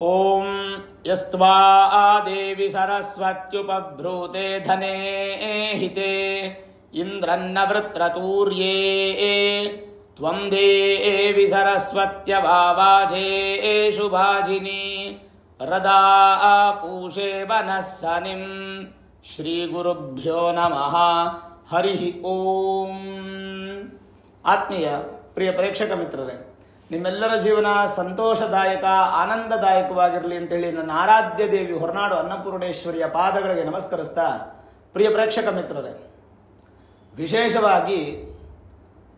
ಓಂ ಯಸ್ತ್ವಾ ದೇವಿ ಸರಸ್ವತ್ಯುಪಭ್ರೂತೆ ಧನೇ ಹಿತೆ ಇಂದ್ರನ್ನ ವೃತ್ರತೂರ್ಯೇ ತ್ವಂ ದೇವಿ ಸರಸ್ವತ್ಯಭಾವಾಜೇ ಶುಭಾಜಿನಿ ರದಾ ಪೂಷೇ ವನಸ್ಸನಿಂ ಶ್ರೀ ಗುರುಭ್ಯೋ ನಮಃ ಹರಿ ಓಂ. ಆತ್ಮೀಯ ಪ್ರಿಯ ಪ್ರೇಕ್ಷಕ ಮಿತ್ರರೇ, ನಿಮ್ಮೆಲ್ಲರ ಜೀವನ ಸಂತೋಷದಾಯಕ ಆನಂದದಾಯಕವಾಗಿರಲಿ ಅಂತೇಳಿ ನನ್ನ ಆರಾಧ್ಯ ದೇವಿ ಹೊರನಾಡು ಅನ್ನಪೂರ್ಣೇಶ್ವರಿಯ ಪಾದಗಳಿಗೆ ನಮಸ್ಕರಿಸ್ತಾ, ಪ್ರಿಯ ಪ್ರೇಕ್ಷಕ ಮಿತ್ರರೇ, ವಿಶೇಷವಾಗಿ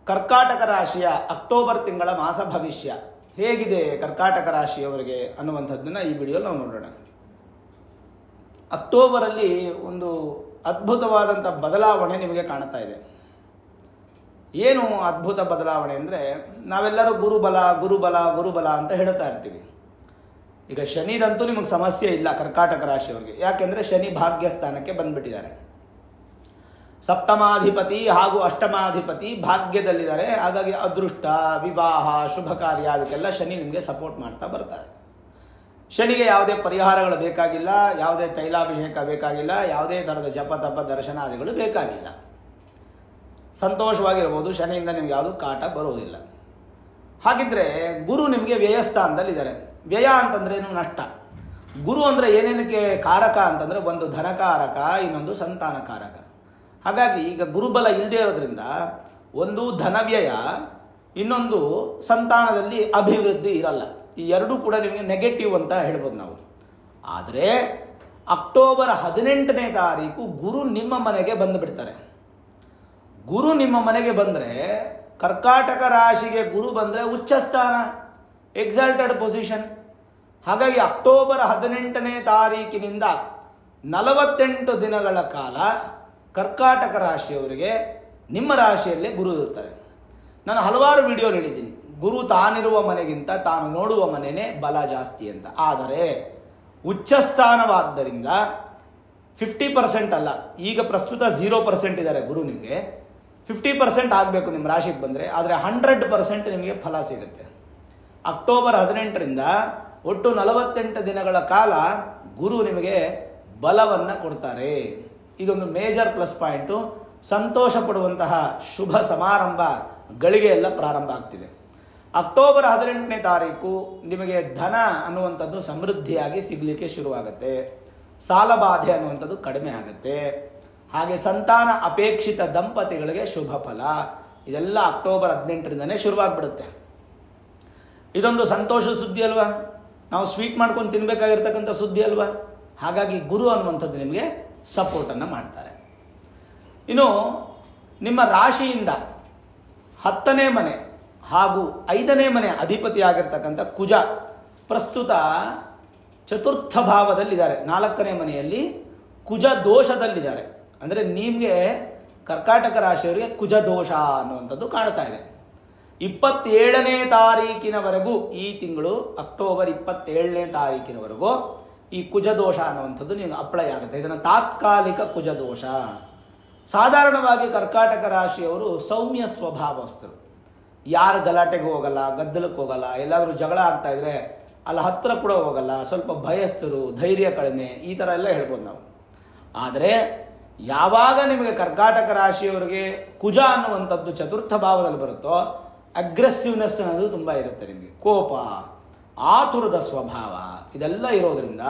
ಕರ್ಕಾಟಕ ರಾಶಿಯ ಅಕ್ಟೋಬರ್ ತಿಂಗಳ ಮಾಸ ಭವಿಷ್ಯ ಹೇಗಿದೆ ಕರ್ಕಾಟಕ ರಾಶಿಯವರಿಗೆ ಅನ್ನುವಂಥದ್ದನ್ನು ಈ ವಿಡಿಯೋ ನಾವು ನೋಡೋಣ. ಅಕ್ಟೋಬರಲ್ಲಿ ಒಂದು ಅದ್ಭುತವಾದಂಥ ಬದಲಾವಣೆ ನಿಮಗೆ ಕಾಣ್ತಾ ಇದೆ. ಏನು ಅದ್ಭುತ ಬದಲಾವಣೆ ಅಂದರೆ, ನಾವೆಲ್ಲರೂ ಗುರುಬಲ ಅಂತ ಹೇಳ್ತಾ ಇರ್ತೀವಿ. ಈಗ ಶನಿದಂತೂ ನಿಮಗೆ ಸಮಸ್ಯೆ ಇಲ್ಲ ಕರ್ಕಾಟಕ ರಾಶಿಯವರಿಗೆ, ಯಾಕೆಂದರೆ ಶನಿ ಭಾಗ್ಯಸ್ಥಾನಕ್ಕೆ ಬಂದ್ಬಿಟ್ಟಿದ್ದಾರೆ. ಸಪ್ತಮಾಧಿಪತಿ ಹಾಗೂ ಅಷ್ಟಮಾಧಿಪತಿ ಭಾಗ್ಯದಲ್ಲಿದ್ದಾರೆ. ಹಾಗಾಗಿ ಅದೃಷ್ಟ, ವಿವಾಹ, ಶುಭ ಕಾರ್ಯ ಅದಕ್ಕೆಲ್ಲ ಶನಿ ನಿಮಗೆ ಸಪೋರ್ಟ್ ಮಾಡ್ತಾ ಬರ್ತಾರೆ. ಶನಿಗೆ ಯಾವುದೇ ಪರಿಹಾರಗಳು ಬೇಕಾಗಿಲ್ಲ, ಯಾವುದೇ ತೈಲಾಭಿಷೇಕ ಬೇಕಾಗಿಲ್ಲ, ಯಾವುದೇ ಥರದ ಜಪ ತಪ ದರ್ಶನಾದಿಗಳು ಬೇಕಾಗಿಲ್ಲ. ಸಂತೋಷವಾಗಿರ್ಬೋದು, ಶನಿಯಿಂದ ನಿಮ್ಗೆ ಯಾವುದೂ ಕಾಟ ಬರೋದಿಲ್ಲ. ಹಾಗಿದ್ರೆ ಗುರು ನಿಮಗೆ ವ್ಯಯಸ್ಥಾನದಲ್ಲಿದ್ದಾರೆ. ವ್ಯಯ ಅಂತಂದ್ರೇನು? ನಷ್ಟ. ಗುರು ಅಂದರೆ ಏನೇನಕ್ಕೆ ಕಾರಕ ಅಂತಂದರೆ, ಒಂದು ಧನಕಾರಕ, ಇನ್ನೊಂದು ಸಂತಾನಕಾರಕ. ಹಾಗಾಗಿ ಈಗ ಗುರುಬಲ ಇಲ್ಲದೆ ಇರೋದ್ರಿಂದ ಒಂದು ಧನವ್ಯಯ, ಇನ್ನೊಂದು ಸಂತಾನದಲ್ಲಿ ಅಭಿವೃದ್ಧಿ ಇರಲ್ಲ. ಈ ಎರಡೂ ಕೂಡ ನಿಮಗೆ ನೆಗೆಟಿವ್ ಅಂತ ಹೇಳ್ಬೋದು ನಾವು. ಆದರೆ ಅಕ್ಟೋಬರ್ 18ನೇ ತಾರೀಕು ಗುರು ನಿಮ್ಮ ಮನೆಗೆ ಬಂದುಬಿಡ್ತಾರೆ. ಗುರು ನಿಮ್ಮ ಮನೆಗೆ ಬಂದರೆ, ಕರ್ಕಾಟಕ ರಾಶಿಗೆ ಗುರು ಬಂದರೆ ಉಚ್ಚಸ್ಥಾನ, ಎಕ್ಸಾಲ್ಟೆಡ್ ಪೊಸಿಷನ್. ಹಾಗಾಗಿ ಅಕ್ಟೋಬರ್ 18ನೇ ತಾರೀಕಿನಿಂದ 48 ದಿನಗಳ ಕಾಲ ಕರ್ಕಾಟಕ ರಾಶಿಯವರಿಗೆ ನಿಮ್ಮ ರಾಶಿಯಲ್ಲೇ ಗುರು ಇರ್ತಾರೆ. ನಾನು ಹಲವಾರು ವಿಡಿಯೋ ಹೇಳಿದ್ದೀನಿ, ಗುರು ತಾನಿರುವ ಮನೆಗಿಂತ ತಾನು ನೋಡುವ ಮನೆಯೇ ಬಲ ಜಾಸ್ತಿ ಅಂತ. ಆದರೆ ಉಚ್ಚಸ್ಥಾನವಾದ್ದರಿಂದ 50% ಅಲ್ಲ, ಈಗ ಪ್ರಸ್ತುತ 0% ಇದ್ದಾರೆ ಗುರು. ನಿಮಗೆ 50% ಆಗಬೇಕು ನಿಮ್ಮ ರಾಶಿಗೆ ಬಂದರೆ, ಆದರೆ 100% ನಿಮಗೆ ಫಲ ಸಿಗುತ್ತೆ. ಅಕ್ಟೋಬರ್ 18ರಿಂದ ಒಟ್ಟು 48 ದಿನಗಳ ಕಾಲ ಗುರು ನಿಮಗೆ ಬಲವನ್ನು ಕೊಡ್ತಾರೆ. ಇದೊಂದು ಮೇಜರ್ ಪ್ಲಸ್ ಪಾಯಿಂಟು. ಸಂತೋಷ ಪಡುವಂತಹ ಶುಭ ಸಮಾರಂಭ ಗಳಿಗೆ ಎಲ್ಲ ಪ್ರಾರಂಭ ಆಗ್ತಿದೆ. ಅಕ್ಟೋಬರ್ 18ನೇ ತಾರೀಕು ನಿಮಗೆ ಧನ ಅನ್ನುವಂಥದ್ದು ಸಮೃದ್ಧಿಯಾಗಿ ಸಿಗಲಿಕ್ಕೆ ಶುರುವಾಗುತ್ತೆ. ಸಾಲಬಾಧೆ ಅನ್ನುವಂಥದ್ದು ಕಡಿಮೆ ಆಗುತ್ತೆ. ಹಾಗೆ ಸಂತಾನ ಅಪೇಕ್ಷಿತ ದಂಪತಿಗಳಿಗೆ ಶುಭ ಫಲ. ಇದೆಲ್ಲ ಅಕ್ಟೋಬರ್ 18ರಿಂದನೇ ಶುರುವಾಗ್ಬಿಡುತ್ತೆ. ಇದೊಂದು ಸಂತೋಷ ಸುದ್ದಿ ಅಲ್ವಾ? ನಾವು ಸ್ವೀಟ್ ಮಾಡ್ಕೊಂಡು ತಿನ್ಬೇಕಾಗಿರ್ತಕ್ಕಂಥ ಸುದ್ದಿ ಅಲ್ವಾ? ಹಾಗಾಗಿ ಗುರು ಅನ್ನುವಂಥದ್ದು ನಿಮಗೆ ಸಪೋರ್ಟನ್ನು ಮಾಡ್ತಾರೆ. ಇನ್ನು ನಿಮ್ಮ ರಾಶಿಯಿಂದ 10ನೇ ಮನೆ ಹಾಗೂ 5ನೇ ಮನೆ ಅಧಿಪತಿಯಾಗಿರ್ತಕ್ಕಂಥ ಕುಜ ಪ್ರಸ್ತುತ ಚತುರ್ಥ ಭಾವದಲ್ಲಿದ್ದಾರೆ. 4ನೇ ಮನೆಯಲ್ಲಿ ಕುಜ ದೋಷದಲ್ಲಿದ್ದಾರೆ. ಅಂದರೆ ನಿಮಗೆ ಕರ್ಕಾಟಕ ರಾಶಿಯವರಿಗೆ ಕುಜ ದೋಷ ಅನ್ನುವಂಥದ್ದು ಕಾಣ್ತಾ ಇದೆ. 27ನೇ ತಾರೀಕಿನವರೆಗೂ, ಈ ತಿಂಗಳು ಅಕ್ಟೋಬರ್ 27ನೇ ತಾರೀಕಿನವರೆಗೂ ಈ ಕುಜದೋಷ ಅನ್ನುವಂಥದ್ದು ನಿಮಗೆ ಅಪ್ಲೈ ಆಗುತ್ತೆ. ಇದನ್ನು ತಾತ್ಕಾಲಿಕ ಕುಜದೋಷ. ಸಾಧಾರಣವಾಗಿ ಕರ್ಕಾಟಕ ರಾಶಿಯವರು ಸೌಮ್ಯ ಸ್ವಭಾವಸ್ಥರು. ಯಾರು ಗಲಾಟೆಗೆ ಹೋಗಲ್ಲ, ಗದ್ದಲಕ್ಕೆ ಹೋಗಲ್ಲ. ಎಲ್ಲಾದರೂ ಜಗಳ ಆಗ್ತಾ ಇದ್ರೆ ಅಲ್ಲಿ ಹತ್ತಿರ ಕೂಡ ಹೋಗಲ್ಲ. ಸ್ವಲ್ಪ ಭಯಸ್ಥರು, ಧೈರ್ಯ ಕಡಿಮೆ, ಈ ಥರ ಎಲ್ಲ ಹೇಳ್ಬೋದು ನಾವು. ಆದರೆ ಯಾವಾಗ ನಿಮಗೆ ಕರ್ಕಾಟಕ ರಾಶಿಯವರಿಗೆ ಕುಜ ಅನ್ನುವಂಥದ್ದು ಚತುರ್ಥ ಭಾವದಲ್ಲಿ ಬರುತ್ತೋ, ಅಗ್ರೆಸಿವ್ನೆಸ್ ಅನ್ನೋದು ತುಂಬ ಇರುತ್ತೆ. ನಿಮಗೆ ಕೋಪ, ಆತುರದ ಸ್ವಭಾವ ಇದೆಲ್ಲ ಇರೋದರಿಂದ,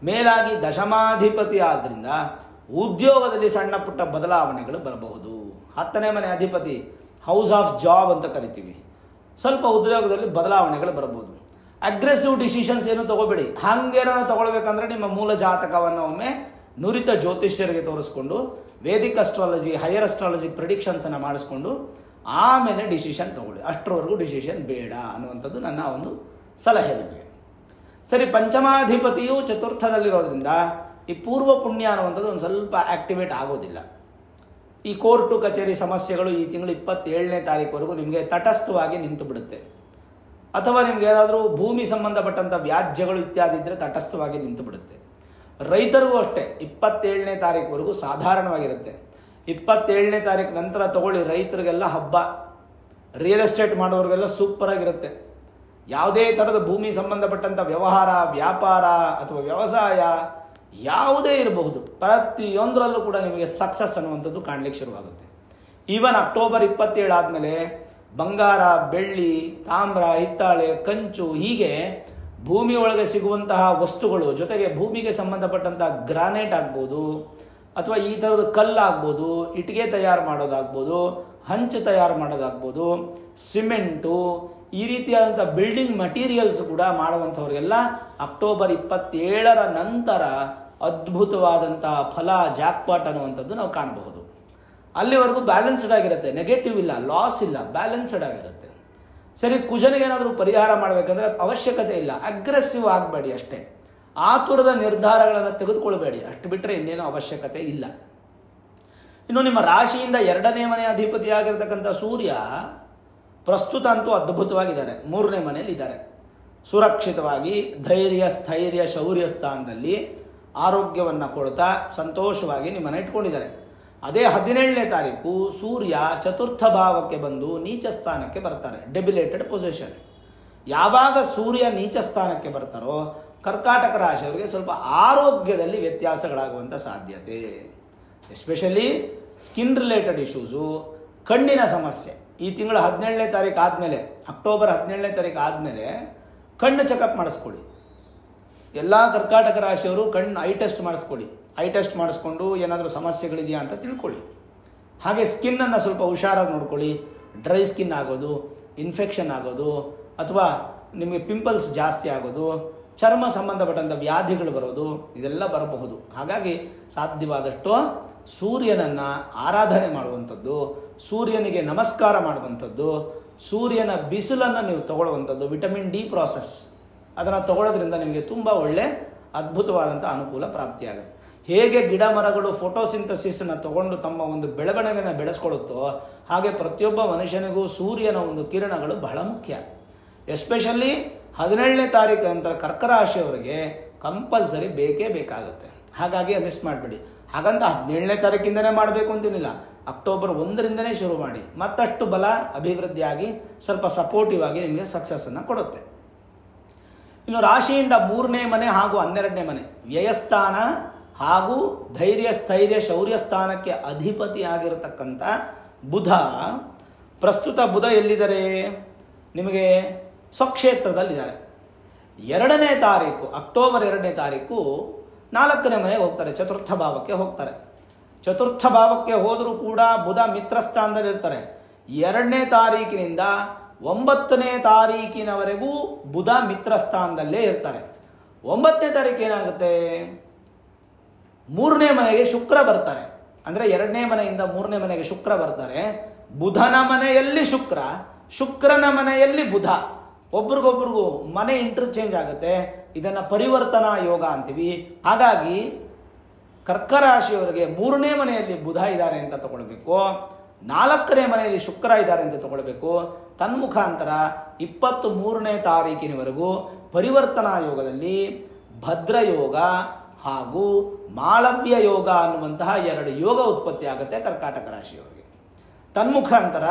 ಮೇಲಾಗಿ ದಶಮಾಧಿಪತಿ ಆದ್ದರಿಂದ ಉದ್ಯೋಗದಲ್ಲಿ ಸಣ್ಣ ಪುಟ್ಟ ಬದಲಾವಣೆಗಳು ಬರಬಹುದು. 10ನೇ ಮನೆ ಅಧಿಪತಿ ಹೌಸ್ ಆಫ್ ಜಾಬ್ ಅಂತ ಕರಿತೀವಿ. ಸ್ವಲ್ಪ ಉದ್ಯೋಗದಲ್ಲಿ ಬದಲಾವಣೆಗಳು ಬರಬಹುದು. ಅಗ್ರೆಸಿವ್ ಡಿಸಿಷನ್ಸ್ ಏನು ತಗೋಬೇಡಿ. ಹಾಗೇನೋ ತಗೊಳ್ಬೇಕಂದ್ರೆ ನಿಮ್ಮ ಮೂಲ ಜಾತಕವನ್ನು ಒಮ್ಮೆ ನುರಿತ ಜ್ಯೋತಿಷ್ಯರಿಗೆ ತೋರಿಸ್ಕೊಂಡು, ವೇದಿಕ್ ಅಸ್ಟ್ರಾಲಜಿ, ಹೈಯರ್ ಅಸ್ಟ್ರಾಲಜಿ ಪ್ರಿಡಿಕ್ಷನ್ಸನ್ನು ಮಾಡಿಸ್ಕೊಂಡು ಆಮೇಲೆ ಡಿಸಿಷನ್ ತಗೊಳ್ಳಿ. ಅಷ್ಟರವರೆಗೂ ಡಿಸಿಷನ್ ಬೇಡ ಅನ್ನುವಂಥದ್ದು ನನ್ನ ಒಂದು ಸಲಹೆ ನಿಮಗೆ. ಸರಿ, ಪಂಚಮಾಧಿಪತಿಯು ಚತುರ್ಥದಲ್ಲಿರೋದ್ರಿಂದ ಈ ಪೂರ್ವ ಪುಣ್ಯ ಅನ್ನುವಂಥದ್ದು ಒಂದು ಸ್ವಲ್ಪ ಆಕ್ಟಿವೇಟ್ ಆಗೋದಿಲ್ಲ. ಈ ಕೋರ್ಟು ಕಚೇರಿ ಸಮಸ್ಯೆಗಳು ಈ ತಿಂಗಳು 27ನೇ ತಾರೀಕುವರೆಗೂ ನಿಮಗೆ ತಟಸ್ಥವಾಗಿ ನಿಂತು ಬಿಡುತ್ತೆ. ಅಥವಾ ನಿಮ್ಗೆ ಏನಾದರೂ ಭೂಮಿ ಸಂಬಂಧಪಟ್ಟಂಥ ವ್ಯಾಜ್ಯಗಳು ಇತ್ಯಾದಿ ಇದ್ದರೆ ತಟಸ್ಥವಾಗಿ ನಿಂತು ಬಿಡುತ್ತೆ. ರೈತರಿಗೂ ಅಷ್ಟೇ 27ನೇ ತಾರೀಕುವರೆಗೂ ಸಾಧಾರಣವಾಗಿರುತ್ತೆ. 27ನೇ ತಾರೀಕು ನಂತರ ತಗೊಳ್ಳಿ, ರೈತರಿಗೆಲ್ಲ ಹಬ್ಬ. ರಿಯಲ್ ಎಸ್ಟೇಟ್ ಮಾಡೋರಿಗೆಲ್ಲ ಸೂಪರಾಗಿರುತ್ತೆ. ಯಾವುದೇ ಥರದ ಭೂಮಿ ಸಂಬಂಧಪಟ್ಟಂಥ ವ್ಯವಹಾರ, ವ್ಯಾಪಾರ ಅಥವಾ ವ್ಯವಸಾಯ ಯಾವುದೇ ಇರಬಹುದು, ಪ್ರತಿಯೊಂದರಲ್ಲೂ ಕೂಡ ನಿಮಗೆ ಸಕ್ಸಸ್ ಅನ್ನುವಂಥದ್ದು ಕಾಣಲಿಕ್ಕೆ ಶುರುವಾಗುತ್ತೆ. ಈವನ್ ಅಕ್ಟೋಬರ್ 27 ಆದಮೇಲೆ ಬಂಗಾರ, ಬೆಳ್ಳಿ, ತಾಮ್ರ, ಹಿತ್ತಾಳೆ, ಕಂಚು ಹೀಗೆ ಭೂಮಿಯೊಳಗೆ ಸಿಗುವಂತಹ ವಸ್ತುಗಳು, ಜೊತೆಗೆ ಭೂಮಿಗೆ ಸಂಬಂಧಪಟ್ಟಂಥ ಗ್ರಾನೈಟ್ ಆಗ್ಬೋದು ಅಥವಾ ಈ ಥರದ ಕಲ್ಲಾಗ್ಬೋದು, ಇಟ್ಟಿಗೆ ತಯಾರು ಮಾಡೋದಾಗ್ಬೋದು, ಹಂಚು ತಯಾರು ಮಾಡೋದಾಗ್ಬೋದು, ಸಿಮೆಂಟು, ಈ ರೀತಿಯಾದಂಥ ಬಿಲ್ಡಿಂಗ್ ಮಟೀರಿಯಲ್ಸ್ ಕೂಡ ಮಾಡುವಂಥವ್ರಿಗೆಲ್ಲ ಅಕ್ಟೋಬರ್ 27 ನಂತರ ಅದ್ಭುತವಾದಂತಹ ಫಲ, ಜಾಕ್ಪಾಟ್ ಅನ್ನುವಂಥದ್ದು ನಾವು ಕಾಣಬಹುದು. ಅಲ್ಲಿವರೆಗೂ ಬ್ಯಾಲೆನ್ಸ್ಡ್ ಆಗಿರುತ್ತೆ, ನೆಗೆಟಿವ್ ಇಲ್ಲ, ಲಾಸ್ ಇಲ್ಲ, ಬ್ಯಾಲೆನ್ಸ್ಡ್ ಆಗಿರುತ್ತೆ. ಸರಿ, ಕುಜನಿಗೆ ಏನಾದರೂ ಪರಿಹಾರ ಮಾಡಬೇಕಂದ್ರೆ ಅವಶ್ಯಕತೆ ಇಲ್ಲ, ಅಗ್ರೆಸಿವ್ ಆಗಬೇಡಿ ಅಷ್ಟೇ, ಆತುರದ ನಿರ್ಧಾರಗಳನ್ನು ತೆಗೆದುಕೊಳ್ಬೇಡಿ, ಅಷ್ಟು ಬಿಟ್ಟರೆ ಇನ್ನೇನೂ ಅವಶ್ಯಕತೆ ಇಲ್ಲ. ಇನ್ನು ನಿಮ್ಮ ರಾಶಿಯಿಂದ 2ನೇ ಮನೆ ಅಧಿಪತಿಯಾಗಿರ್ತಕ್ಕಂಥ ಸೂರ್ಯ ಪ್ರಸ್ತುತ ಅಂತೂ ಅದ್ಭುತವಾಗಿದ್ದಾರೆ, 3ನೇ ಮನೆಯಲ್ಲಿ ಇದ್ದಾರೆ. ಸುರಕ್ಷಿತವಾಗಿ ಧೈರ್ಯ, ಸ್ಥೈರ್ಯ, ಶೌರ್ಯ ಸ್ಥಾನದಲ್ಲಿ ಆರೋಗ್ಯವನ್ನು ಕೊಡ್ತಾ ಸಂತೋಷವಾಗಿ ನಿಮ್ಮನ್ನು ಇಟ್ಕೊಂಡಿದ್ದಾರೆ. ಅದೇ 17ನೇ ತಾರೀಕು ಸೂರ್ಯ ಚತುರ್ಥ ಭಾವಕ್ಕೆ ಬಂದು ನೀಚ ಸ್ಥಾನಕ್ಕೆ ಬರ್ತಾರೆ, ಡೆಬಿಲೇಟೆಡ್ ಪೊಸಿಷನ್. ಯಾವಾಗ ಸೂರ್ಯ ನೀಚ ಸ್ಥಾನಕ್ಕೆ ಬರ್ತಾರೋ ಕರ್ಕಾಟಕ ರಾಶಿಯವರಿಗೆ ಸ್ವಲ್ಪ ಆರೋಗ್ಯದಲ್ಲಿ ವ್ಯತ್ಯಾಸಗಳಾಗುವಂಥ ಸಾಧ್ಯತೆ, ಎಸ್ಪೆಷಲಿ ಸ್ಕಿನ್ ರಿಲೇಟೆಡ್ ಇಶ್ಯೂಸು, ಕಣ್ಣಿನ ಸಮಸ್ಯೆ. ಈ ತಿಂಗಳ 17ನೇ ತಾರೀಕು ಆದಮೇಲೆ, ಅಕ್ಟೋಬರ್ 17ನೇ ತಾರೀಕು ಆದಮೇಲೆ ಕಣ್ಣು ಚೆಕಪ್ ಮಾಡಿಸ್ಕೊಳ್ಳಿ. ಎಲ್ಲ ಕರ್ಕಾಟಕ ರಾಶಿಯವರು ಕಣ್ಣು ಐ ಟೆಸ್ಟ್ ಮಾಡಿಸ್ಕೊಳ್ಳಿ. ಐ ಟೆಸ್ಟ್ ಮಾಡಿಸ್ಕೊಂಡು ಏನಾದರೂ ಸಮಸ್ಯೆಗಳಿದೆಯಾ ಅಂತ ತಿಳ್ಕೊಳ್ಳಿ. ಹಾಗೆ ಸ್ಕಿನ್ನನ್ನು ಸ್ವಲ್ಪ ಹುಷಾರಾಗಿ ನೋಡ್ಕೊಳ್ಳಿ. ಡ್ರೈ ಸ್ಕಿನ್ ಆಗೋದು, ಇನ್ಫೆಕ್ಷನ್ ಆಗೋದು, ಅಥವಾ ನಿಮಗೆ ಪಿಂಪಲ್ಸ್ ಜಾಸ್ತಿ ಆಗೋದು, ಚರ್ಮ ಸಂಬಂಧಪಟ್ಟಂಥ ವ್ಯಾಧಿಗಳು ಬರೋದು, ಇದೆಲ್ಲ ಬರಬಹುದು. ಹಾಗಾಗಿ ಸಾಧ್ಯವಾದಷ್ಟು ಸೂರ್ಯನನ್ನು ಆರಾಧನೆ ಮಾಡುವಂಥದ್ದು, ಸೂರ್ಯನಿಗೆ ನಮಸ್ಕಾರ ಮಾಡುವಂಥದ್ದು, ಸೂರ್ಯನ ಬಿಸಿಲನ್ನು ನೀವು ತಗೊಳ್ಳುವಂಥದ್ದು, ವಿಟಮಿನ್ ಡಿ ಪ್ರಾಸೆಸ್ ಅದನ್ನು ತಗೊಳ್ಳೋದ್ರಿಂದ ನಿಮಗೆ ತುಂಬ ಒಳ್ಳೆ ಅದ್ಭುತವಾದಂಥ ಅನುಕೂಲ ಪ್ರಾಪ್ತಿಯಾಗುತ್ತೆ. ಹೇಗೆ ಗಿಡ ಮರಗಳು ಫೋಟೋಸಿಂಥಸಿಸನ್ನು ತಗೊಂಡು ತಮ್ಮ ಒಂದು ಬೆಳವಣಿಗೆಯನ್ನು ಬೆಳೆಸ್ಕೊಳ್ಳುತ್ತೋ ಹಾಗೆ ಪ್ರತಿಯೊಬ್ಬ ಮನುಷ್ಯನಿಗೂ ಸೂರ್ಯನ ಒಂದು ಕಿರಣಗಳು ಬಹಳ ಮುಖ್ಯ. ಎಸ್ಪೆಷಲಿ 17ನೇ ತಾರೀಕು ನಂತರ ಕರ್ಕ ರಾಶಿಯವರಿಗೆ ಕಂಪಲ್ಸರಿ ಬೇಕೇ ಬೇಕಾಗುತ್ತೆ. ಹಾಗಾಗಿ ಮಿಸ್ ಮಾಡಬೇಡಿ. ಹಾಗಂತ 17ನೇ ತಾರೀಕಿಂದನೇ ಮಾಡಬೇಕು ಅಂತೇನಿಲ್ಲ, ಅಕ್ಟೋಬರ್ 1ರಿಂದನೇ ಶುರು ಮಾಡಿ. ಮತ್ತಷ್ಟು ಬಲ ಅಭಿವೃದ್ಧಿಯಾಗಿ ಸ್ವಲ್ಪ ಸಪೋರ್ಟಿವ್ ಆಗಿ ನಿಮಗೆ ಸಕ್ಸಸ್ಸನ್ನು ಕೊಡುತ್ತೆ. ಇನ್ನು ರಾಶಿಯಿಂದ 3ನೇ ಮನೆ ಹಾಗೂ 12ನೇ ಮನೆ ವ್ಯಯಸ್ಥಾನ ಹಾಗೂ ಧೈರ್ಯ, ಸ್ಥೈರ್ಯ, ಶೌರ್ಯ ಸ್ಥಾನಕ್ಕೆ ಅಧಿಪತಿಯಾಗಿರತಕ್ಕಂಥ ಬುಧ, ಪ್ರಸ್ತುತ ಬುಧ ಎಲ್ಲಿದ್ದಾರೆ? ನಿಮಗೆ ಸ್ವಕ್ಷೇತ್ರದಲ್ಲಿದ್ದಾರೆ. 2ನೇ ತಾರೀಕು ಅಕ್ಟೋಬರ್ 2ನೇ ತಾರೀಕು 4ನೇ ಮನೆಗೆ ಹೋಗ್ತಾರೆ, ಚತುರ್ಥ ಭಾವಕ್ಕೆ ಹೋಗ್ತಾರೆ. ಚತುರ್ಥ ಭಾವಕ್ಕೆ ಹೋದರೂ ಕೂಡ ಬುಧ ಮಿತ್ರ ಸ್ಥಾನದಲ್ಲಿ ಇರ್ತಾರೆ. 2ನೇ ತಾರೀಕಿನಿಂದ 9ನೇ ತಾರೀಕಿನವರೆಗೂ ಬುಧ ಮಿತ್ರ ಸ್ಥಾನದಲ್ಲೇ ಇರ್ತಾರೆ. 9ನೇ ತಾರೀಕು ಏನಾಗುತ್ತೆ? 3ನೇ ಮನೆಗೆ ಶುಕ್ರ ಬರ್ತಾರೆ. ಅಂದರೆ 2ನೇ ಮನೆಯಿಂದ 3ನೇ ಮನೆಗೆ ಶುಕ್ರ ಬರ್ತಾರೆ. ಬುಧನ ಮನೆಯಲ್ಲಿ ಶುಕ್ರ, ಶುಕ್ರನ ಮನೆಯಲ್ಲಿ ಬುಧ, ಒಬ್ರಿಗೊಬ್ರಿಗೂ ಮನೆ ಇಂಟರ್ಚೇಂಜ್ ಆಗುತ್ತೆ. ಇದನ್ನು ಪರಿವರ್ತನಾ ಯೋಗ ಅಂತೀವಿ. ಹಾಗಾಗಿ ಕರ್ಕರಾಶಿಯವರಿಗೆ 3ನೇ ಮನೆಯಲ್ಲಿ ಬುಧ ಇದ್ದಾರೆ ಅಂತ ತಗೊಳ್ಬೇಕು, 4ನೇ ಮನೆಯಲ್ಲಿ ಶುಕ್ರ ಇದ್ದಾರೆ ಅಂತ ತಗೊಳ್ಬೇಕು. ತನ್ಮುಖಾಂತರ 23ನೇ ತಾರೀಕಿನವರೆಗೂ ಪರಿವರ್ತನಾ ಯೋಗದಲ್ಲಿ ಭದ್ರಯೋಗ ಹಾಗೂ ಮಾಳವ್ಯ ಯೋಗ ಅನ್ನುವಂತಹ 2 ಯೋಗ ಉತ್ಪತ್ತಿ ಆಗುತ್ತೆ ಕರ್ಕಾಟಕ ರಾಶಿಯವರಿಗೆ. ತನ್ಮುಖಾಂತರ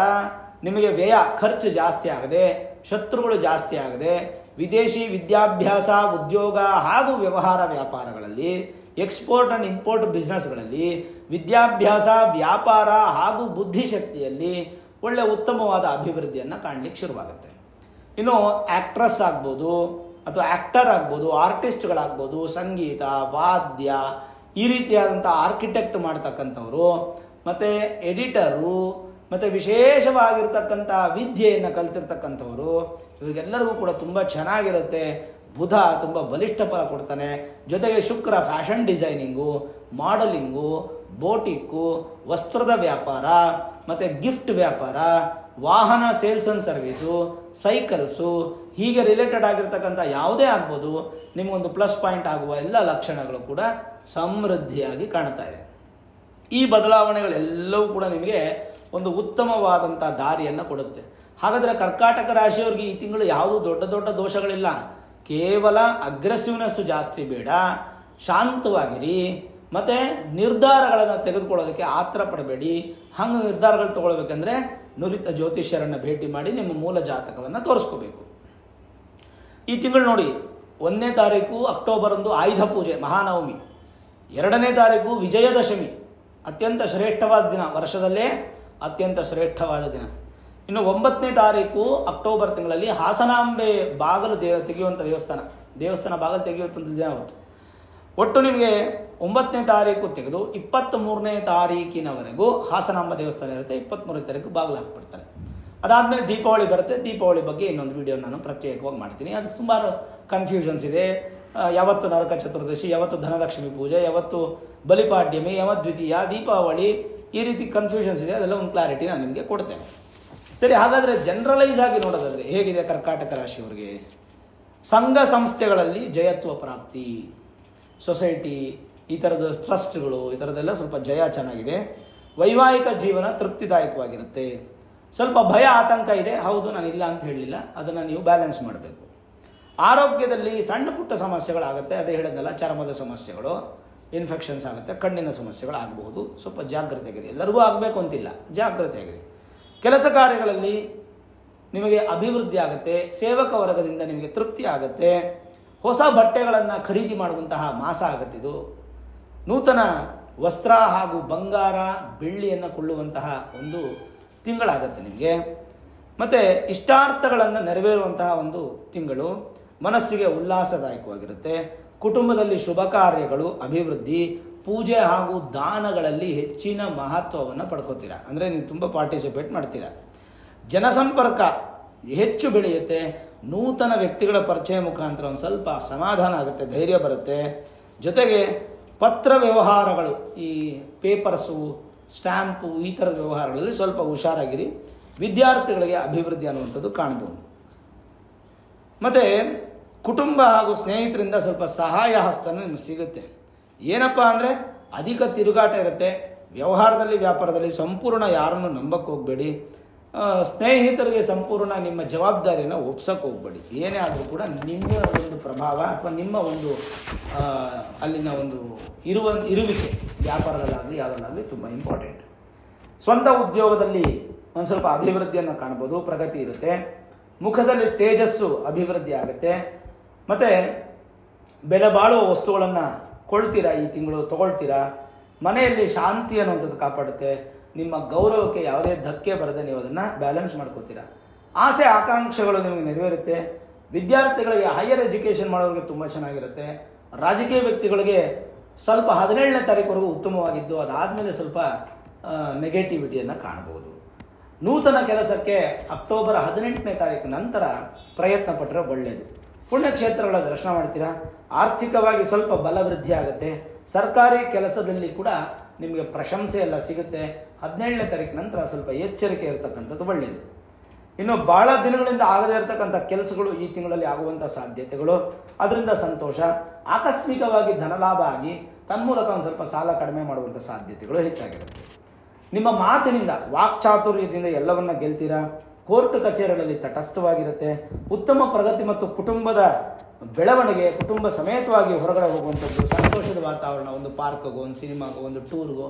ನಿಮಗೆ ವ್ಯಯ, ಖರ್ಚು ಜಾಸ್ತಿ ಆಗದೆ, ಶತ್ರುಗಳು ಜಾಸ್ತಿ ಆಗದೆ, ವಿದೇಶಿ ವಿದ್ಯಾಭ್ಯಾಸ, ಉದ್ಯೋಗ ಹಾಗೂ ವ್ಯವಹಾರ ವ್ಯಾಪಾರಗಳಲ್ಲಿ, ಎಕ್ಸ್ಪೋರ್ಟ್ ಆ್ಯಂಡ್ ಇಂಪೋರ್ಟ್ ಬಿಸ್ನೆಸ್ಗಳಲ್ಲಿ, ವಿದ್ಯಾಭ್ಯಾಸ, ವ್ಯಾಪಾರ ಹಾಗೂ ಬುದ್ಧಿಶಕ್ತಿಯಲ್ಲಿ ಒಳ್ಳೆ ಉತ್ತಮವಾದ ಅಭಿವೃದ್ಧಿಯನ್ನು ಕಾಣಲಿಕ್ಕೆ ಶುರುವಾಗುತ್ತೆ. ಇನ್ನು ಆ್ಯಕ್ಟ್ರೆಸ್ ಆಗ್ಬೋದು ಅಥವಾ ಆ್ಯಕ್ಟರ್ ಆಗ್ಬೋದು, ಆರ್ಟಿಸ್ಟ್ಗಳಾಗ್ಬೋದು, ಸಂಗೀತ, ವಾದ್ಯ, ಈ ರೀತಿಯಾದಂಥ ಆರ್ಕಿಟೆಕ್ಟ್ ಮಾಡ್ತಕ್ಕಂಥವರು, ಮತ್ತು ಎಡಿಟರು, ಮತ್ತು ವಿಶೇಷವಾಗಿರ್ತಕ್ಕಂಥ ವಿದ್ಯೆಯನ್ನು ಕಲ್ತಿರ್ತಕ್ಕಂಥವರು, ಇವರಿಗೆಲ್ಲರಿಗೂ ಕೂಡ ತುಂಬ ಚೆನ್ನಾಗಿರುತ್ತೆ. ಬುಧ ತುಂಬ ಬಲಿಷ್ಠ ಫಲ ಕೊಡ್ತಾನೆ. ಜೊತೆಗೆ ಶುಕ್ರ ಫ್ಯಾಷನ್ ಡಿಸೈನಿಂಗು, ಮಾಡಲಿಂಗು, ಬೋಟಿಕ್ಕು, ವಸ್ತ್ರದ ವ್ಯಾಪಾರ, ಮತ್ತು ಗಿಫ್ಟ್ ವ್ಯಾಪಾರ, ವಾಹನ ಸೇಲ್ಸ್ ಆ್ಯಂಡ್ ಸರ್ವೀಸು, ಸೈಕಲ್ಸು, ಹೀಗೆ ರಿಲೇಟೆಡ್ ಆಗಿರ್ತಕ್ಕಂಥ ಯಾವುದೇ ಆಗ್ಬೋದು, ನಿಮಗೊಂದು ಪ್ಲಸ್ ಪಾಯಿಂಟ್ ಆಗುವ ಎಲ್ಲ ಲಕ್ಷಣಗಳು ಕೂಡ ಸಮೃದ್ಧಿಯಾಗಿ ಕಾಣ್ತಾ ಇದೆ. ಈ ಬದಲಾವಣೆಗಳೆಲ್ಲವೂ ಕೂಡ ನಿಮಗೆ ಒಂದು ಉತ್ತಮವಾದಂಥ ದಾರಿಯನ್ನು ಕೊಡುತ್ತೆ. ಹಾಗಾದರೆ ಕರ್ಕಾಟಕ ರಾಶಿಯವರಿಗೆ ಈ ತಿಂಗಳು ಯಾವುದೂ ದೊಡ್ಡ ದೊಡ್ಡ ದೋಷಗಳಿಲ್ಲ. ಕೇವಲ ಅಗ್ರೆಸಿವ್ನೆಸ್ಸು ಜಾಸ್ತಿ ಬೇಡ, ಶಾಂತವಾಗಿರಿ, ಮತ್ತು ನಿರ್ಧಾರಗಳನ್ನು ತೆಗೆದುಕೊಳ್ಳೋದಕ್ಕೆ ಆತರ ಪಡಬೇಡಿ. ಹಂಗೆ ನಿರ್ಧಾರಗಳು ತಗೊಳ್ಬೇಕಂದ್ರೆ ನುರಿತ ಜ್ಯೋತಿಷ್ಯರನ್ನು ಭೇಟಿ ಮಾಡಿ ನಿಮ್ಮ ಮೂಲ ಜಾತಕವನ್ನು ತೋರಿಸ್ಕೋಬೇಕು. ಈ ತಿಂಗಳು ನೋಡಿ, 1ನೇ ತಾರೀಕು ಅಕ್ಟೋಬರ್ ಒಂದು ಆಯುಧ ಪೂಜೆ ಮಹಾನವಮಿ, 2ನೇ ತಾರೀಕು ವಿಜಯದಶಮಿ, ಅತ್ಯಂತ ಶ್ರೇಷ್ಠವಾದ ದಿನ, ವರ್ಷದಲ್ಲೇ ಅತ್ಯಂತ ಶ್ರೇಷ್ಠವಾದ ದಿನ. ಇನ್ನು 9ನೇ ತಾರೀಕು ಅಕ್ಟೋಬರ್ ತಿಂಗಳಲ್ಲಿ ಹಾಸನಾಂಬೆ ಬಾಗಿಲು ತೆಗೆಯುವಂಥ ದೇವಸ್ಥಾನ ಬಾಗಿಲು ತೆಗೆಯುವಂಥ ದಿನ ಅವತ್ತು. ಒಟ್ಟು ನಿಮಗೆ 9ನೇ ತಾರೀಕು ತೆಗೆದು 23ನೇ ತಾರೀಕಿನವರೆಗೂ ಹಾಸನಾಂಬ ದೇವಸ್ಥಾನ ಇರುತ್ತೆ. 23ನೇ ತಾರೀಕು ಬಾಗಿಲು ಹಾಕ್ಬಿಡ್ತಾರೆ. ಅದಾದಮೇಲೆ ದೀಪಾವಳಿ ಬರುತ್ತೆ. ದೀಪಾವಳಿ ಬಗ್ಗೆ ಇನ್ನೊಂದು ವಿಡಿಯೋ ನಾನು ಪ್ರತ್ಯೇಕವಾಗಿ ಮಾಡ್ತೀನಿ. ಅದಕ್ಕೆ ಸುಮಾರು ಕನ್ಫ್ಯೂಷನ್ಸ್ ಇದೆ. ಯಾವತ್ತು ನರಕ ಚತುರ್ದಶಿ, ಯಾವತ್ತು ಧನಲಕ್ಷ್ಮಿ ಪೂಜೆ, ಯಾವತ್ತು ಬಲಿಪಾಡ್ಯಮಿ, ಯಾವದ್ವಿತೀಯ, ದೀಪಾವಳಿ, ಈ ರೀತಿ ಕನ್ಫ್ಯೂಷನ್ಸ್ ಇದೆ. ಅದೆಲ್ಲ ಒಂದು ಕ್ಲಾರಿಟಿ ನಾನು ನಿಮಗೆ ಕೊಡ್ತೇನೆ. ಸರಿ, ಹಾಗಾದರೆ ಜನರಲೈಸ್ ಆಗಿ ನೋಡೋದಾದರೆ ಹೇಗಿದೆ ಕರ್ಕಾಟಕ ರಾಶಿಯವರಿಗೆ? ಸಂಘ ಸಂಸ್ಥೆಗಳಲ್ಲಿ ಜಯತ್ವ ಪ್ರಾಪ್ತಿ, ಸೊಸೈಟಿ, ಈ ಥರದ ಟ್ರಸ್ಟ್ಗಳು, ಈ ಥರದ್ದೆಲ್ಲ ಸ್ವಲ್ಪ ಜಯ ಚೆನ್ನಾಗಿದೆ. ವೈವಾಹಿಕ ಜೀವನ ತೃಪ್ತಿದಾಯಕವಾಗಿರುತ್ತೆ. ಸ್ವಲ್ಪ ಭಯ ಆತಂಕ ಇದೆ, ಹೌದು, ನಾನು ಇಲ್ಲ ಅಂತ ಹೇಳಲಿಲ್ಲ, ಅದನ್ನು ನೀವು ಬ್ಯಾಲೆನ್ಸ್ ಮಾಡಬೇಕು. ಆರೋಗ್ಯದಲ್ಲಿ ಸಣ್ಣ ಪುಟ್ಟ ಸಮಸ್ಯೆಗಳಾಗುತ್ತೆ. ಅದೇ ಹೇಳಿದ್ನಲ್ಲ, ಚರ್ಮದ ಸಮಸ್ಯೆಗಳು, ಇನ್ಫೆಕ್ಷನ್ಸ್ ಆಗುತ್ತೆ, ಕಣ್ಣಿನ ಸಮಸ್ಯೆಗಳಾಗಬಹುದು. ಸ್ವಲ್ಪ ಜಾಗ್ರತೆಯಾಗಿರಿ. ಎಲ್ಲರಿಗೂ ಆಗಬೇಕು ಅಂತಿಲ್ಲ, ಜಾಗ್ರತೆಯಾಗಿರಿ. ಕೆಲಸ ಕಾರ್ಯಗಳಲ್ಲಿ ನಿಮಗೆ ಅಭಿವೃದ್ಧಿ ಆಗುತ್ತೆ. ಸೇವಕ ವರ್ಗದಿಂದ ನಿಮಗೆ ತೃಪ್ತಿ ಆಗುತ್ತೆ. ಹೊಸ ಬಟ್ಟೆಗಳನ್ನು ಖರೀದಿ ಮಾಡುವಂತಹ ಮಾಸ ಆಗುತ್ತಿದ್ದು. ನೂತನ ವಸ್ತ್ರ ಹಾಗೂ ಬಂಗಾರ ಬೆಳ್ಳಿಯನ್ನು ಕೊಳ್ಳುವಂತಹ ಒಂದು ತಿಂಗಳಾಗುತ್ತೆ ನಿಮಗೆ. ಮತ್ತು ಇಷ್ಟಾರ್ಥಗಳನ್ನು ನೆರವೇರುವಂತಹ ಒಂದು ತಿಂಗಳು. ಮನಸ್ಸಿಗೆ ಉಲ್ಲಾಸದಾಯಕವಾಗಿರುತ್ತೆ. ಕುಟುಂಬದಲ್ಲಿ ಶುಭ ಕಾರ್ಯಗಳು, ಅಭಿವೃದ್ಧಿ, ಪೂಜೆ ಹಾಗೂ ದಾನಗಳಲ್ಲಿ ಹೆಚ್ಚಿನ ಮಹತ್ವವನ್ನು ಪಡ್ಕೋತೀರಾ. ಅಂದರೆ ನೀವು ತುಂಬ ಪಾರ್ಟಿಸಿಪೇಟ್ ಮಾಡ್ತೀರಾ. ಜನಸಂಪರ್ಕ ಹೆಚ್ಚು ಬೆಳೆಯುತ್ತೆ. ನೂತನ ವ್ಯಕ್ತಿಗಳ ಪರಿಚಯ ಮುಖಾಂತರ ಒಂದು ಸ್ವಲ್ಪ ಸಮಾಧಾನ ಆಗುತ್ತೆ, ಧೈರ್ಯ ಬರುತ್ತೆ. ಜೊತೆಗೆ ಪತ್ರ ವ್ಯವಹಾರಗಳು, ಈ ಪೇಪರ್ಸು, ಸ್ಟ್ಯಾಂಪು, ಈ ಥರದ ವ್ಯವಹಾರಗಳಲ್ಲಿ ಸ್ವಲ್ಪ ಹುಷಾರಾಗಿರಿ. ವಿದ್ಯಾರ್ಥಿಗಳಿಗೆ ಅಭಿವೃದ್ಧಿ ಅನ್ನುವಂಥದ್ದು ಕಾಣ್ಬೋದು. ಮತ್ತು ಕುಟುಂಬ ಹಾಗೂ ಸ್ನೇಹಿತರಿಂದ ಸ್ವಲ್ಪ ಸಹಾಯ ಹಸ್ತನ ನಿಮಗೆ ಸಿಗುತ್ತೆ. ಏನಪ್ಪ ಅಂದರೆ ಅಧಿಕ ತಿರುಗಾಟ ಇರುತ್ತೆ. ವ್ಯವಹಾರದಲ್ಲಿ, ವ್ಯಾಪಾರದಲ್ಲಿ ಸಂಪೂರ್ಣ ಯಾರನ್ನು ನಂಬಕ್ಕೆ ಹೋಗಬೇಡಿ. ಸ್ನೇಹಿತರಿಗೆ ಸಂಪೂರ್ಣ ನಿಮ್ಮ ಜವಾಬ್ದಾರಿಯನ್ನು ಒಪ್ಸಕ್ಕೆ ಹೋಗಬೇಡಿ. ಏನೇ ಆದರೂ ಕೂಡ ನಿಮ್ಮ ಒಂದು ಪ್ರಭಾವ ಅಥವಾ ನಿಮ್ಮ ಒಂದು ಅಲ್ಲಿನ ಒಂದು ಇರುವಿಕೆ ವ್ಯಾಪಾರದಲ್ಲಾಗಲಿ ಯಾವುದಲ್ಲಾಗಲಿ ತುಂಬ ಇಂಪಾರ್ಟೆಂಟ್. ಸ್ವಂತ ಉದ್ಯೋಗದಲ್ಲಿ ಒಂದು ಸ್ವಲ್ಪ ಅಭಿವೃದ್ಧಿಯನ್ನು ಕಾಣ್ಬೋದು, ಪ್ರಗತಿ ಇರುತ್ತೆ. ಮುಖದಲ್ಲಿ ತೇಜಸ್ಸು ಅಭಿವೃದ್ಧಿ ಆಗುತ್ತೆ. ಮತ್ತು ಬೆಲೆ ಬಾಳುವ ವಸ್ತುಗಳನ್ನು ಕೊಳ್ತೀರಾ, ಈ ತಿಂಗಳು ತೊಗೊಳ್ತೀರಾ. ಮನೆಯಲ್ಲಿ ಶಾಂತಿ ಅನ್ನುವಂಥದ್ದು ಕಾಪಾಡುತ್ತೆ. ನಿಮ್ಮ ಗೌರವಕ್ಕೆ ಯಾವುದೇ ಧಕ್ಕೆ ಬರದೆ ನೀವು ಅದನ್ನು ಬ್ಯಾಲೆನ್ಸ್ ಮಾಡ್ಕೋತೀರಾ. ಆಸೆ ಆಕಾಂಕ್ಷೆಗಳು ನಿಮಗೆ ನೆರವೇರುತ್ತೆ. ವಿದ್ಯಾರ್ಥಿಗಳಿಗೆ ಹೈಯರ್ ಎಜುಕೇಷನ್ ಮಾಡೋರಿಗೆ ತುಂಬ ಚೆನ್ನಾಗಿರುತ್ತೆ. ರಾಜಕೀಯ ವ್ಯಕ್ತಿಗಳಿಗೆ ಸ್ವಲ್ಪ 17ನೇ ತಾರೀಕುವರೆಗೂ ಉತ್ತಮವಾಗಿದ್ದು, ಅದಾದಮೇಲೆ ಸ್ವಲ್ಪ ನೆಗೆಟಿವಿಟಿಯನ್ನು ಕಾಣಬಹುದು. ನೂತನ ಕೆಲಸಕ್ಕೆ ಅಕ್ಟೋಬರ್ 18ನೇ ತಾರೀಕು ನಂತರ ಪ್ರಯತ್ನ ಪಟ್ಟರೆ ಒಳ್ಳೆಯದು. ಪುಣ್ಯಕ್ಷೇತ್ರಗಳ ದರ್ಶನ ಮಾಡ್ತೀರಾ. ಆರ್ಥಿಕವಾಗಿ ಸ್ವಲ್ಪ ಬಲವೃದ್ಧಿ ಆಗುತ್ತೆ. ಸರ್ಕಾರಿ ಕೆಲಸದಲ್ಲಿ ಕೂಡ ನಿಮಗೆ ಪ್ರಶಂಸೆ ಎಲ್ಲ ಸಿಗುತ್ತೆ. 17ನೇ ತಾರೀಕು ನಂತರ ಸ್ವಲ್ಪ ಎಚ್ಚರಿಕೆ ಇರತಕ್ಕಂಥದ್ದು ಒಳ್ಳೆಯದು. ಇನ್ನು ಭಾಳ ದಿನಗಳಿಂದ ಆಗದೇ ಇರತಕ್ಕಂಥ ಕೆಲಸಗಳು ಈ ತಿಂಗಳಲ್ಲಿ ಆಗುವಂಥ ಸಾಧ್ಯತೆಗಳು, ಅದರಿಂದ ಸಂತೋಷ. ಆಕಸ್ಮಿಕವಾಗಿ ಧನಲಾಭ ಆಗಿ ತನ್ಮೂಲಕ ಒಂದು ಸ್ವಲ್ಪ ಸಾಲ ಕಡಿಮೆ ಮಾಡುವಂಥ ಸಾಧ್ಯತೆಗಳು ಹೆಚ್ಚಾಗಿರುತ್ತೆ. ನಿಮ್ಮ ಮಾತಿನಿಂದ, ವಾಕ್ಚಾತುರ್ಯದಿಂದ ಎಲ್ಲವನ್ನ ಗೆಲ್ತೀರಾ. ಕೋರ್ಟ್ ಕಚೇರಿಗಳಲ್ಲಿ ತಟಸ್ಥವಾಗಿರುತ್ತೆ. ಉತ್ತಮ ಪ್ರಗತಿ ಮತ್ತು ಕುಟುಂಬದ ಬೆಳವಣಿಗೆ, ಕುಟುಂಬ ಸಮೇತವಾಗಿ ಹೊರಗಡೆ ಹೋಗುವಂಥದ್ದು, ಸಂತೋಷದ ವಾತಾವರಣ, ಒಂದು ಪಾರ್ಕ್ಗೋ, ಒಂದು ಸಿನಿಮಾಗೋ, ಒಂದು ಟೂರ್ಗೋ,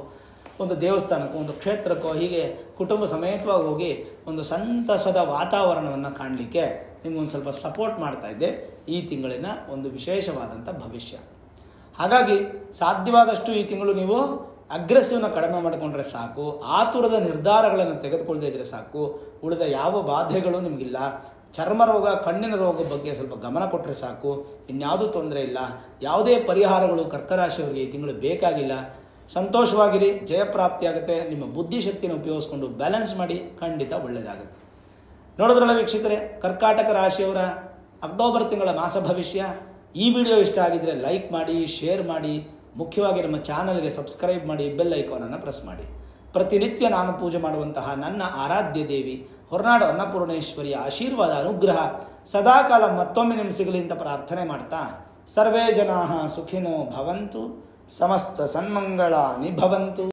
ಒಂದು ದೇವಸ್ಥಾನಕ್ಕೋ, ಒಂದು ಕ್ಷೇತ್ರಕ್ಕೋ, ಹೀಗೆ ಕುಟುಂಬ ಸಮೇತವಾಗಿ ಹೋಗಿ ಒಂದು ಸಂತಸದ ವಾತಾವರಣವನ್ನು ಕಾಣಲಿಕ್ಕೆ ನಿಮಗೊಂದು ಸ್ವಲ್ಪ ಸಪೋರ್ಟ್ ಮಾಡ್ತಾ ಇದ್ದೆ ಈ ತಿಂಗಳಿನ ಒಂದು ವಿಶೇಷವಾದಂಥ ಭವಿಷ್ಯ. ಹಾಗಾಗಿ ಸಾಧ್ಯವಾದಷ್ಟು ಈ ತಿಂಗಳು ನೀವು ಅಗ್ರೆಸಿವ್ನ ಕಡಿಮೆ ಮಾಡಿಕೊಂಡ್ರೆ ಸಾಕು. ಆತುರದ ನಿರ್ಧಾರಗಳನ್ನು ತೆಗೆದುಕೊಳ್ಳದೇ ಇದ್ದರೆ ಸಾಕು. ಉಳಿದ ಯಾವ ಬಾಧೆಗಳು ನಿಮಗಿಲ್ಲ. ಚರ್ಮ ರೋಗ, ಕಣ್ಣಿನ ರೋಗ ಬಗ್ಗೆ ಸ್ವಲ್ಪ ಗಮನ ಕೊಟ್ಟರೆ ಸಾಕು. ಇನ್ಯಾವುದೂ ತೊಂದರೆ ಇಲ್ಲ. ಯಾವುದೇ ಪರಿಹಾರಗಳು ಕರ್ಕರಾಶಿಯವರಿಗೆ ಈ ತಿಂಗಳು ಬೇಕಾಗಿಲ್ಲ. ಸಂತೋಷವಾಗಿರಿ, ಜಯಪ್ರಾಪ್ತಿಯಾಗುತ್ತೆ. ನಿಮ್ಮ ಬುದ್ಧಿಶಕ್ತಿಯನ್ನು ಉಪಯೋಗಿಸ್ಕೊಂಡು ಬ್ಯಾಲೆನ್ಸ್ ಮಾಡಿ, ಖಂಡಿತ ಒಳ್ಳೆಯದಾಗುತ್ತೆ. ನೋಡಿದ್ರಲ್ಲ ವೀಕ್ಷಕರೇ, ಕರ್ಕಾಟಕ ರಾಶಿಯವರ ಅಕ್ಟೋಬರ್ ತಿಂಗಳ ಮಾಸ ಭವಿಷ್ಯ. ಈ ವಿಡಿಯೋ ಇಷ್ಟ ಆಗಿದ್ರೆ ಲೈಕ್ ಮಾಡಿ, ಶೇರ್ ಮಾಡಿ, ಮುಖ್ಯವಾಗಿ ನಮ್ಮ ಚಾನಲ್ಗೆ ಸಬ್ಸ್ಕ್ರೈಬ್ ಮಾಡಿ, ಬೆಲ್ ಐಕಾನನ್ನು ಪ್ರೆಸ್ ಮಾಡಿ. ಪ್ರತಿನಿತ್ಯ ನಾನು ಪೂಜೆ ಮಾಡುವಂತಹ ನನ್ನ ಆರಾಧ್ಯ ದೇವಿ ಹೊರನಾಡು ಅನ್ನಪೂರ್ಣೇಶ್ವರಿಯ ಆಶೀರ್ವಾದ, ಅನುಗ್ರಹ ಸದಾಕಾಲ ಮತ್ತೊಮ್ಮೆ ನಿಮ್ಗೆ ಸಿಗಲಿ ಅಂತ ಪ್ರಾರ್ಥನೆ ಮಾಡ್ತಾ, ಸರ್ವೇ ಜನಾಃ ಸುಖಿನೋ ಭವಂತು, ಸಮಸ್ತ ಸನ್ಮಂಗಳಾನಿ ಭವಂತು.